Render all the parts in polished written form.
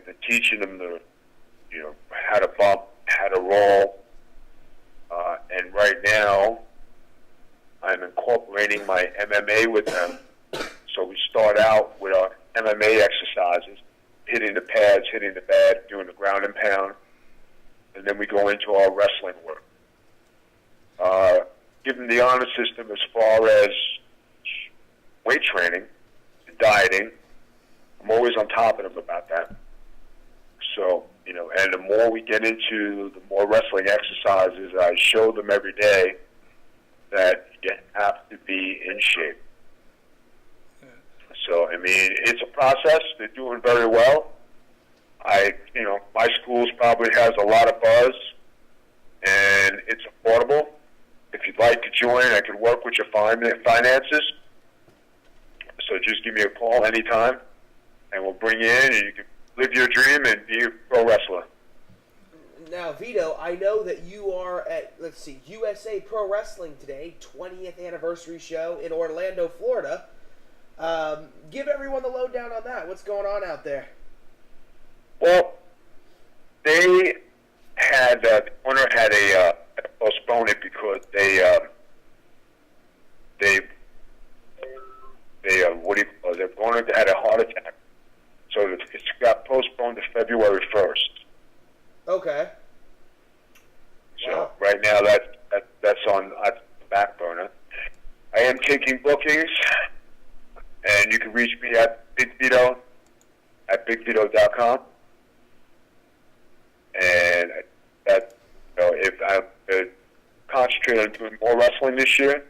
and teaching them how to bump, how to roll. And right now, I'm incorporating my MMA with them. So we start out with our MMA exercises, hitting the pads, hitting the bed, doing the ground and pound, and then we go into our wrestling work. Give them the honor system as far as weight training, dieting. I'm always on top of them about that. So, and the more we get into the more wrestling exercises, I show them every day that you have to be in shape. So, it's a process. They're doing very well. My school probably has a lot of buzz, and it's affordable. If you'd like to join, I can work with your finances. So just give me a call anytime, and we'll bring you in, and you can live your dream and be a pro wrestler. Now, Vito, I know that you are at, USA Pro Wrestling today, 20th anniversary show in Orlando, Florida. Give everyone the lowdown on that. What's going on out there? Well, the owner had to postpone it because they're going to had a heart attack. So it's got postponed to February 1st. Okay. So wow. Right now that's on the back burner. I am taking bookings, and you can reach me at Big Vito at BigVito.com. And if I concentrate on doing more wrestling this year,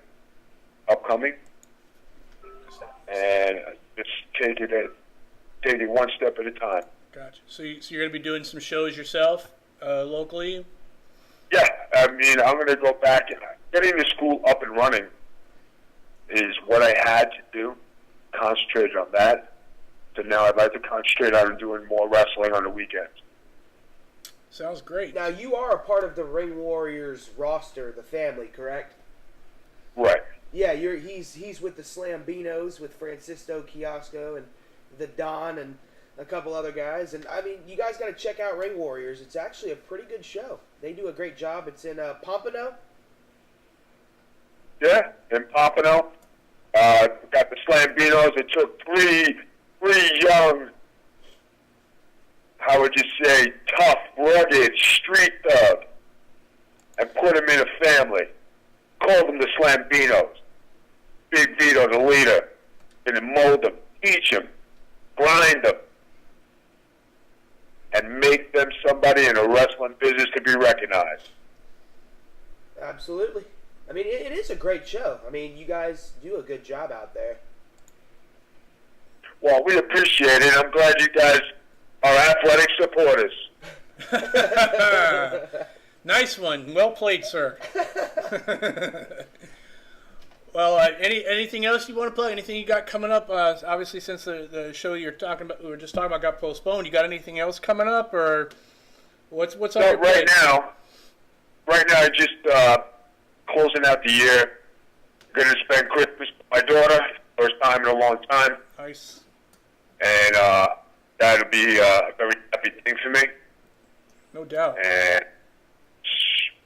upcoming, and just take it one step at a time. Gotcha. So you're going to be doing some shows yourself locally? Yeah, I'm going to go back. Getting the school up and running is what I had to do. Concentrate on that. So now I'd like to concentrate on doing more wrestling on the weekends. Sounds great. Now, you are a part of the Ring Warriors roster, the family, correct? Right. Yeah, he's with the Slambinos, with Francisco Kiosco and the Don and a couple other guys. And, you guys got to check out Ring Warriors. It's actually a pretty good show. They do a great job. It's in Pompano. Yeah, in Pompano. Got the Slambinos. It took three young, how would you say, tough, rugged, street thug, and put them in a family. Called them the Slambinos. Big Vito, the leader. And then mold them, teach them, grind them, and make them somebody in the wrestling business to be recognized. Absolutely. It is a great show. You guys do a good job out there. Well, we appreciate it. I'm glad you guys are athletic supporters. Nice one. Well played, sir. Well, anything else you want to plug? Anything you got coming up? Obviously, since the show we were just talking about got postponed, you got anything else coming up, or what's on your right now? Right now, just closing out the year. Going to spend Christmas with my daughter, first time in a long time. Nice. And that'll be a very happy thing for me. No doubt. And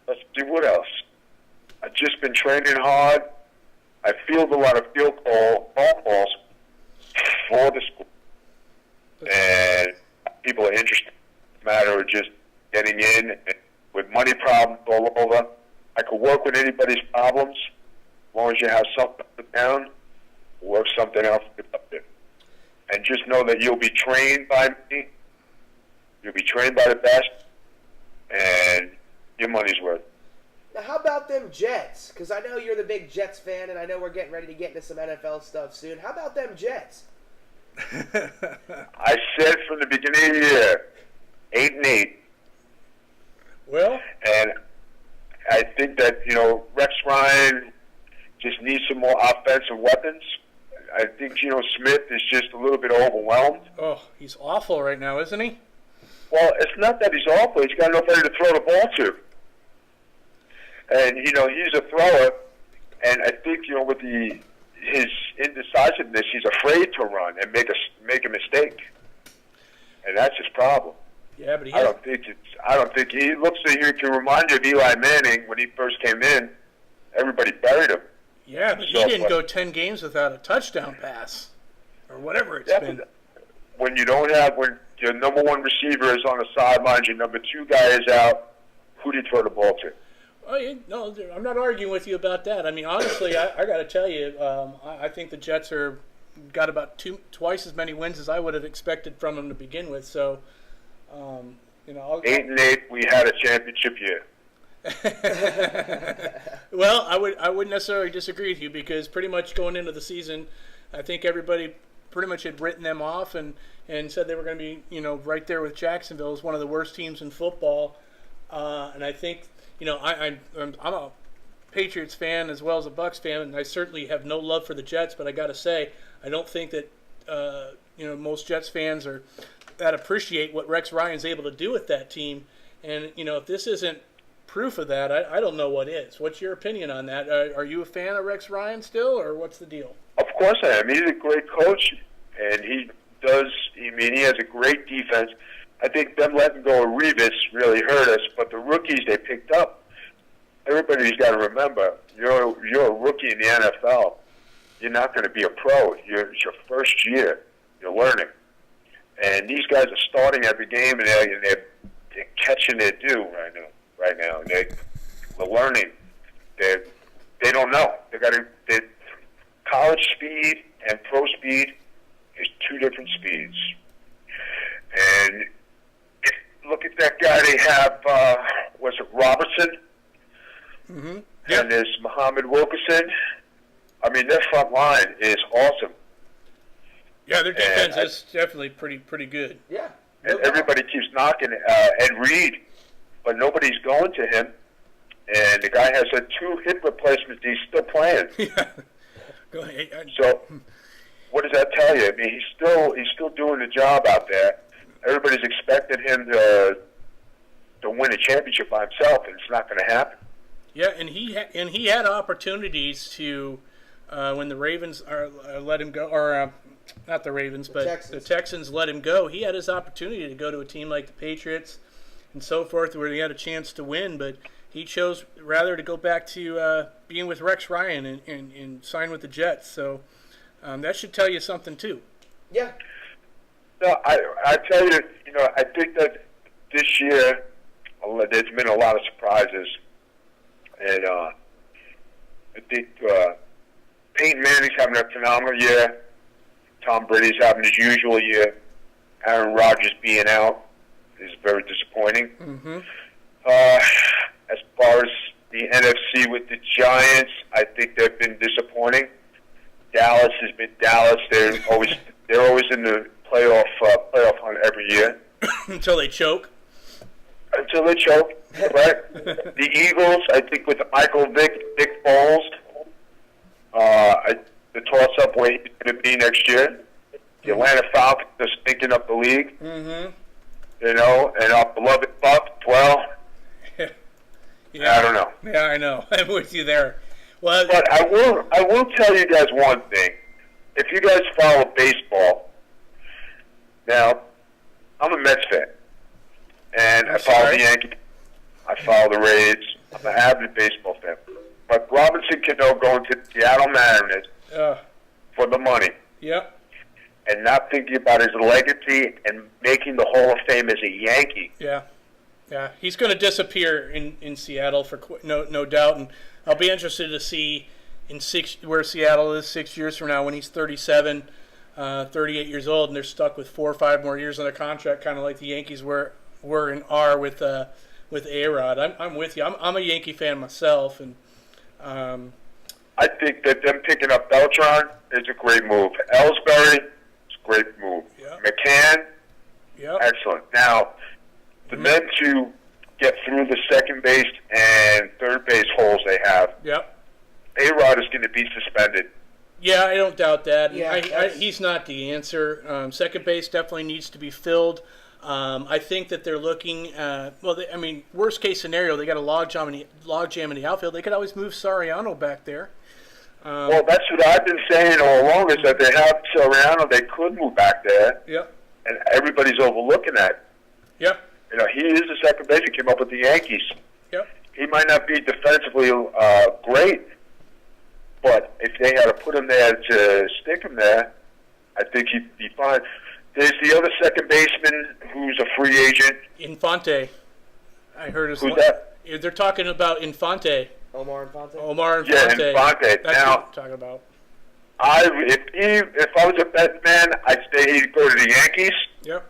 let's see what else. I've just been training hard. I field a lot of phone calls for the school. And people are interested. It's a matter of just getting in. And with money problems all over, I could work with anybody's problems. As long as you have something to put down, work something else to get up there. And just know that you'll be trained by me. You'll be trained by the best. And your money's worth. Now, how about them Jets? Because I know you're the big Jets fan, and I know we're getting ready to get into some NFL stuff soon. How about them Jets? I said from the beginning of the year, 8-8. Well, and I think that Rex Ryan just needs some more offensive weapons. I think Geno Smith is just a little bit overwhelmed. Oh, he's awful right now, isn't he? Well, it's not that he's awful. He's got nobody to throw the ball to. And, he's a thrower. And I think, with his indecisiveness, he's afraid to run and make a mistake. and that's his problem. Yeah, but I don't think he looks like he can remind you of Eli Manning when he first came in. Everybody buried him. Yeah, but he didn't go 10 games without a touchdown pass or whatever it's been. When you don't have, when your number one receiver is on the sidelines, your number two guy is out, who do you throw the ball to? Oh, yeah, no, I'm not arguing with you about that. I mean, honestly, I got to tell you, I think the Jets got about twice as many wins as I would have expected from them to begin with. So, 8-8, we had a championship year. Well, I wouldn't necessarily disagree with you because pretty much going into the season, I think everybody pretty much had written them off and said they were going to be, right there with Jacksonville as one of the worst teams in football. And I think, I'm a Patriots fan as well as a Bucs fan, and I certainly have no love for the Jets. But I got to say, I don't think that most Jets fans are that appreciate what Rex Ryan's able to do with that team. And if this isn't proof of that, I don't know what is. What's your opinion on that? Are you a fan of Rex Ryan still, or what's the deal? Of course I am. He's a great coach, and he has a great defense. I think them letting go of Revis really hurt us, but the rookies they picked up, everybody's got to remember, you're a rookie in the NFL. You're not going to be a pro. It's your first year. You're learning. And these guys are starting every game, and they're catching their due right now. They're learning. They don't know. College speed and pro speed is two different speeds. And look at that guy they have, was it Robertson? Mm-hmm. Yeah. And there's Muhammad Wilkerson. I mean, their front line is awesome. Yeah, their defense is definitely pretty good. Yeah. And everybody keeps knocking Ed Reed, but nobody's going to him. And the guy has had 2 hip replacements. He's still playing. Yeah. Go ahead. So, what does that tell you? I mean, he's still doing the job out there. Everybody's expecting him to win a championship by himself, and it's not going to happen. Yeah, and he had opportunities to when the Ravens let him go, or not the Ravens, but the Texans let him go. He had his opportunity to go to a team like the Patriots and so forth, where he had a chance to win, but he chose rather to go back to being with Rex Ryan and sign with the Jets. So that should tell you something too. Yeah. No, I tell you, I think that this year there's been a lot of surprises, and I think Peyton Manning's having a phenomenal year. Tom Brady's having his usual year. Aaron Rodgers being out is very disappointing. Mm-hmm. As far as the NFC with the Giants, I think they've been disappointing. Dallas has been Dallas. They're always in the playoff hunt every year. Until they choke. Right? The Eagles, I think, with Michael Vick Foles, the toss-up where he's going to be next year. The Atlanta Falcons are stinking up the league. Mm-hmm. And our beloved Bucs, well, yeah. I don't know. Yeah, I know. I'm with you there. Well, but I will tell you guys one thing. If you guys follow baseball, now, I'm a Mets fan. And I follow the Yankees. I follow the Rays. I'm an avid baseball fan. But Robinson Cano going to the Seattle Mariners for the money. Yep. And not thinking about his legacy and making the Hall of Fame as a Yankee. Yeah. Yeah, he's going to disappear in Seattle for no doubt, and I'll be interested to see where Seattle is 6 years from now when he's 37, 38 years old, and they're stuck with 4 or 5 more years on their contract, kind of like the Yankees were and are with A-Rod. I'm with you. I'm a Yankee fan myself, and I think that them picking up Beltran is a great move. Ellsbury is a great move. Yeah. McCann, excellent. Now, the men to get through the second base and third base holes they have, A-Rod is going to be suspended. Yeah, I don't doubt that. Yeah, he's not the answer. Second base definitely needs to be filled. I think that they're looking worst case scenario, they got a logjam in the outfield. They could always move Soriano back there. Well, that's what I've been saying all along, is that they have Soriano. They could move back there. Yep. and everybody's overlooking that. Yeah. You know, he is the second baseman. Came up with the Yankees. Yep. He might not be defensively great, but if they had to put him there to stick him there, I think he'd be fine. There's the other second baseman who's a free agent. Infante. I heard his. Who's that? They're talking about Infante. Omar Infante. Omar Yeah, Infante. Infante. That's Now, what I'm talking about. if I was a bet man, I'd say he'd go to the Yankees. Yep.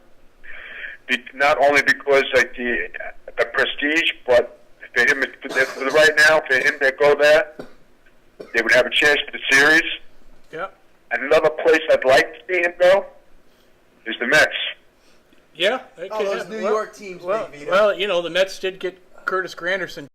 Not only because like the prestige, but for him for right now, for him to go there, they would have a chance for the series. Yep. Another place I'd like to see him go is the Mets. Yeah. Oh, those New York teams, Well, Big Vito. well, you know, the Mets did get Curtis Granderson